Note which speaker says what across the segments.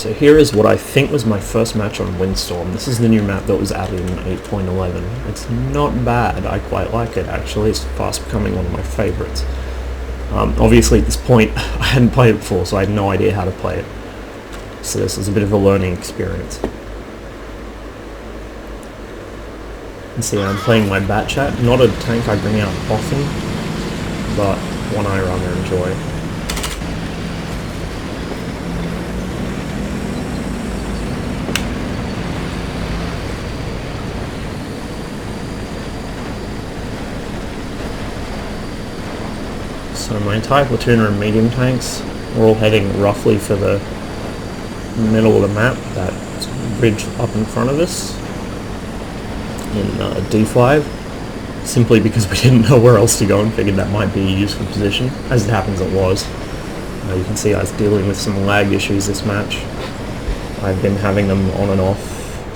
Speaker 1: So here is what I think was my first match on Windstorm. This is the new map that was added in 8.11. It's not bad, I quite like it actually, it's fast becoming one of my favourites. Obviously at this point I hadn't played it before, so I had no idea how to play it. So this was a bit of a learning experience. And see, I'm playing my Batchat, not a tank I bring out often, but one I rather enjoy. So my entire platoon are medium tanks. We're all heading roughly for the middle of the map, that ridge up in front of us in D5, simply because we didn't know where else to go and figured that might be a useful position. As it happens, it was. You can see I was dealing with some lag issues this match. I've been having them on and off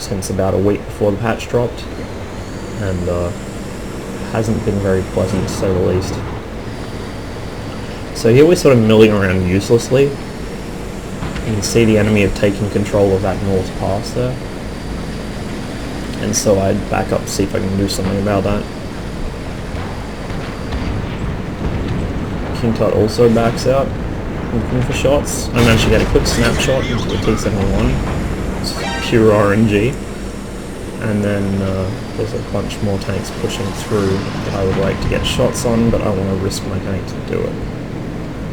Speaker 1: since about a week before the patch dropped, and hasn't been very pleasant to say the least. So here we're sort of milling around uselessly. You can see the enemy have taken control of that north pass there. And so I'd back up to see if I can do something about that. King Tut also backs out, looking for shots. I managed to get a quick snapshot into the T-71. It's pure RNG. And then there's a bunch more tanks pushing through that I would like to get shots on, but I want to risk my tank to do it.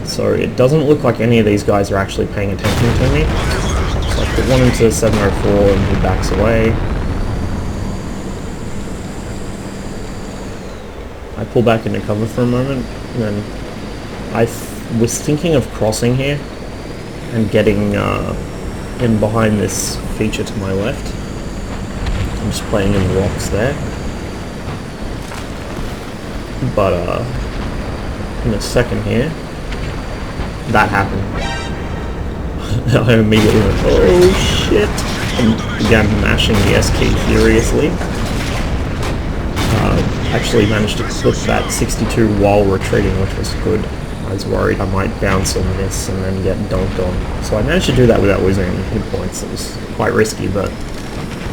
Speaker 1: So it doesn't look like any of these guys are actually paying attention to me. So I put one into 704 and he backs away. I pull back into cover for a moment, and then I was thinking of crossing here and getting in behind this feature to my left. I'm just playing in the rocks there. But in a second here, that happened. I immediately went, oh shit, and began mashing the S key furiously. Actually managed to clip that 62 while retreating, which was good. I was worried I might bounce on this and then get dunked on. So I managed to do that without losing any hit points. It was quite risky, but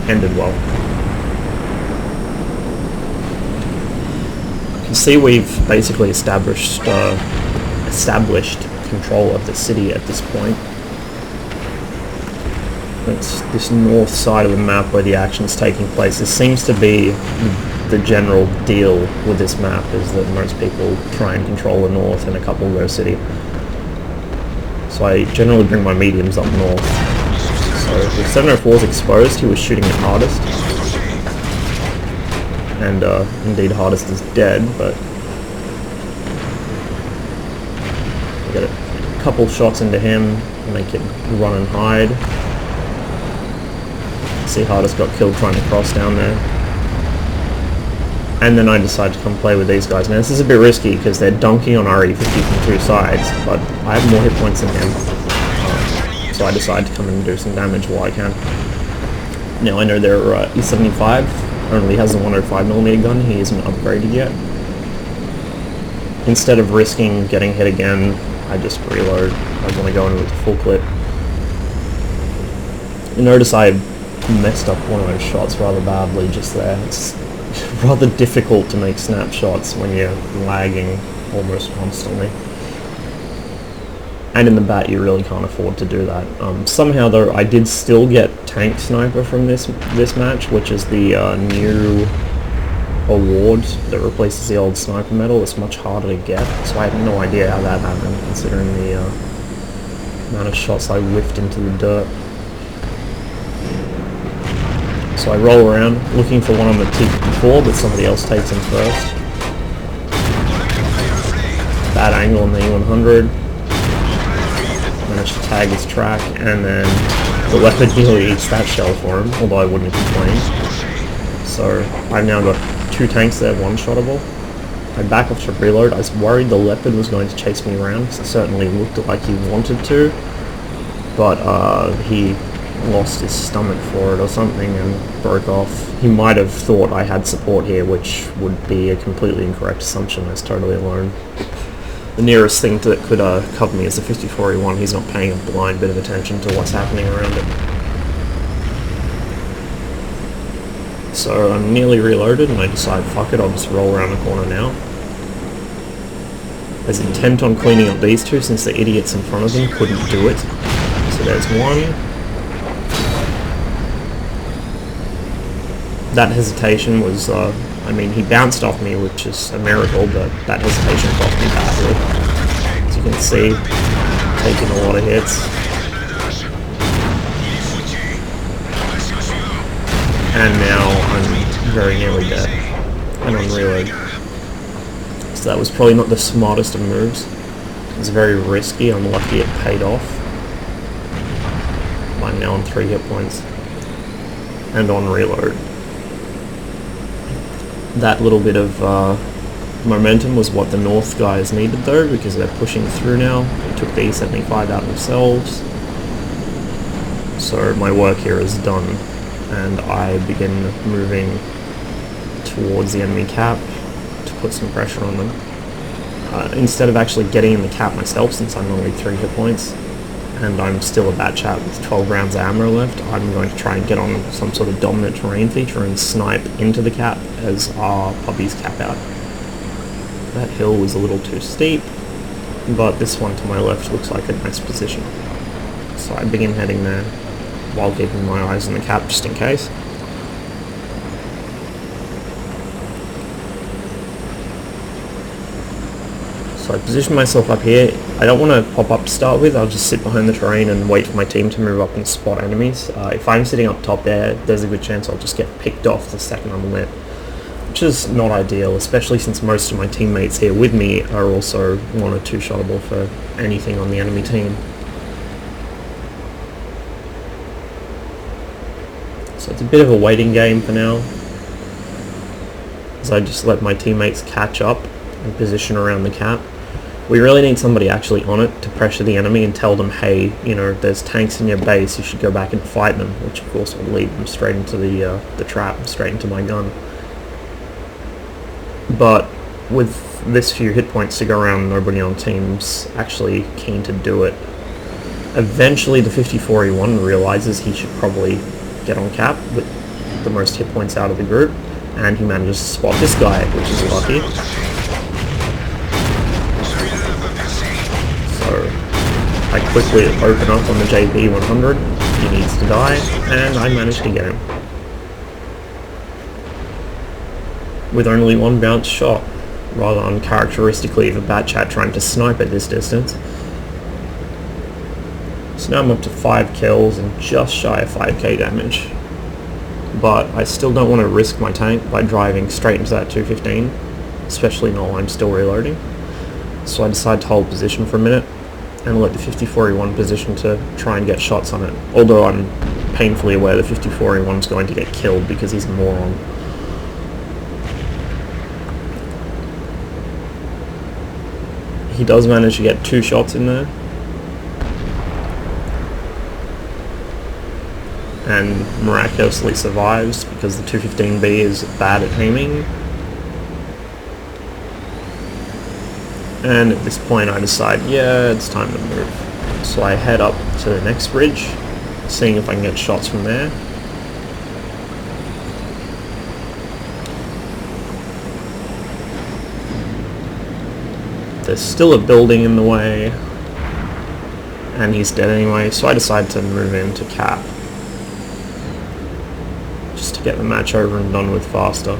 Speaker 1: ended well. You can see we've basically established control of the city at this point. It's this north side of the map where the action's taking place. This seems to be the general deal with this map, is that most people try and control the north and a couple go city. So I generally bring my mediums up north. So if 704 is exposed, he was shooting it hardest. And indeed hardest is dead, but I get a couple shots into him, make it run and hide. See, hardest got killed trying to cross down there. And then I decide to come play with these guys. Now this is a bit risky because they're dunking on RE50 from two sides, but I have more hit points than him. So I decide to come and do some damage while I can. Now I know their E75 only has a 105mm gun, he isn't upgraded yet. Instead of risking getting hit again, I just reload. I want to go in with full clip. You notice I messed up one of those shots rather badly just there. It's rather difficult to make snapshots when you're lagging almost constantly. And in the bat you really can't afford to do that. Somehow though I did still get Tank Sniper from this match, which is the new award that replaces the old Sniper medal. It's much harder to get, so I have no idea how that happened considering the amount of shots I whiffed into the dirt. So I roll around looking for one on the T-54, but somebody else takes him first. Bad angle on the E100. Managed to tag his track, and then the Leopard nearly eats that shell for him, although I wouldn't complain. So I've now got two tanks there, one-shottable. I back off to reload. I was worried the Leopard was going to chase me around, because it certainly looked like he wanted to, but he lost his stomach for it or something and broke off. He might have thought I had support here, which would be a completely incorrect assumption. I was totally alone. the nearest thing that could cover me is the 54E1. He's not paying a blind bit of attention to what's happening around it. So I'm nearly reloaded and I decide, fuck it, I'll just roll around the corner now. I was intent on cleaning up these two since the idiots in front of them couldn't do it. So there's one. That hesitation was, I mean, he bounced off me, which is a miracle, but that hesitation cost me badly. As you can see, taking a lot of hits. And now I'm very nearly dead. And on reload. So that was probably not the smartest of moves. It was very risky. I'm lucky it paid off. I'm now on 3 hit points. And on reload. That little bit of momentum was what the North guys needed though, because they're pushing through now. They took the E75 out themselves. So my work here is done, and I begin moving towards the enemy cap to put some pressure on them. Instead of actually getting in the cap myself, since I'm only 3 hit points, and I'm still a bat chat with 12 rounds of ammo left, I'm going to try and get on some sort of dominant terrain feature and snipe into the cap as our puppies cap out. That hill was a little too steep, but this one to my left looks like a nice position. So I begin heading there while keeping my eyes on the cap just in case. So I position myself up here. I don't want to pop up to start with, I'll just sit behind the terrain and wait for my team to move up and spot enemies. If I'm sitting up top there, there's a good chance I'll just get picked off the second I'm lit. Which is not ideal, especially since most of my teammates here with me are also 1 or 2 shotable for anything on the enemy team. So it's a bit of a waiting game for now, as I just let my teammates catch up and position around the cap. We really need somebody actually on it to pressure the enemy and tell them, hey, you know, there's tanks in your base, you should go back and fight them, which of course will lead them straight into the trap, straight into my gun. But with this few hit points to go around, nobody on team's actually keen to do it. Eventually the 54E1 realizes he should probably get on cap with the most hit points out of the group, and he manages to spot this guy, which is lucky. So I quickly open up on the JP100, he needs to die, and I managed to get him. With only 1 bounce shot, rather uncharacteristically of a bat chat trying to snipe at this distance. So now I'm up to 5 kills and just shy of 5k damage. But I still don't want to risk my tank by driving straight into that 215, especially while I'm still reloading. So I decide to hold position for a minute and let the 54E1 position to try and get shots on it. Although I'm painfully aware the 54E1 is going to get killed because he's a moron. He does manage to get 2 shots in there. And miraculously survives because the 215B is bad at aiming. And at this point I decide, yeah, it's time to move. So I head up to the next bridge, seeing if I can get shots from there. There's still a building in the way, and he's dead anyway, so I decide to move into cap. Just to get the match over and done with faster.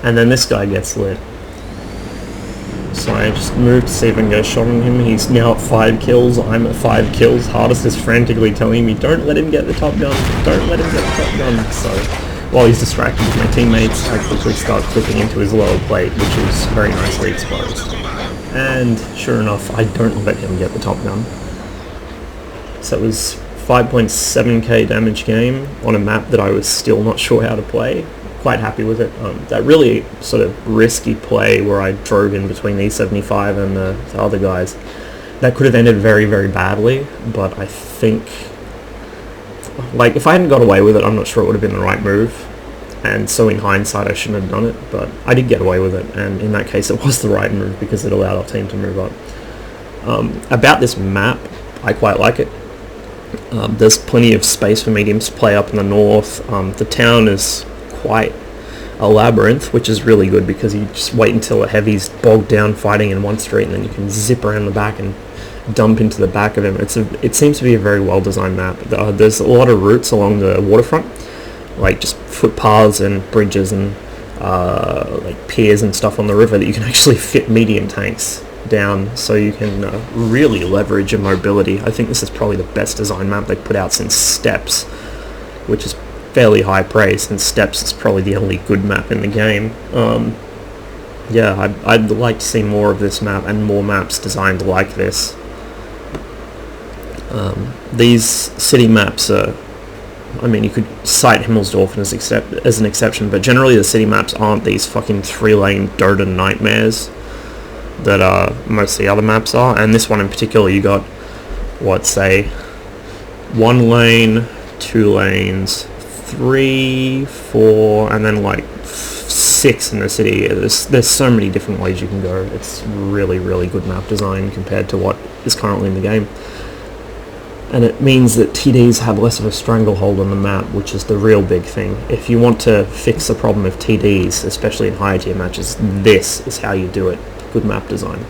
Speaker 1: And then this guy gets lit. So I just moved to see if I can get a shot on him. He's now at 5 kills, I'm at 5 kills. Hardest is frantically telling me, don't let him get the top gun, don't let him get the top gun. So while he's distracted with my teammates, I quickly start clipping into his lower plate, which is very nicely exposed. And sure enough, I don't let him get the top gun. So it was 5.7k damage game on a map that I was still not sure how to play. quite happy with it. That really sort of risky play where I drove in between E75 and the other guys, that could have ended very, very badly, but I think, like, if I hadn't got away with it, I'm not sure it would have been the right move, and so in hindsight I shouldn't have done it, but I did get away with it, and in that case it was the right move because it allowed our team to move up. About this map, I quite like it. There's plenty of space for mediums to play up in the north. The town is quite a labyrinth, which is really good because you just wait until the heavy's bogged down fighting in one street, and then you can zip around the back and dump into the back of him. It seems to be a very well designed map. There's a lot of routes along the waterfront, like just footpaths and bridges and like piers and stuff on the river that you can actually fit medium tanks down, so you can really leverage your mobility. I think this is probably the best design map they've put out since Steps, which is fairly high praise, since Steps is probably the only good map in the game. Yeah, I'd like to see more of this map and more maps designed like this. These city maps are, I mean, you could cite Himmelsdorf as an exception, but generally the city maps aren't these fucking 3-lane Dota nightmares that most of the other maps are, and this one in particular, you got, what, say, 1 lane, 2 lanes, 3, 4, and then like 6 in the city. There's so many different ways you can go. It's really, really good map design compared to what is currently in the game. And it means that TDs have less of a stranglehold on the map, which is the real big thing. If you want to fix the problem of TDs, especially in higher tier matches, this is how you do it. Good map design.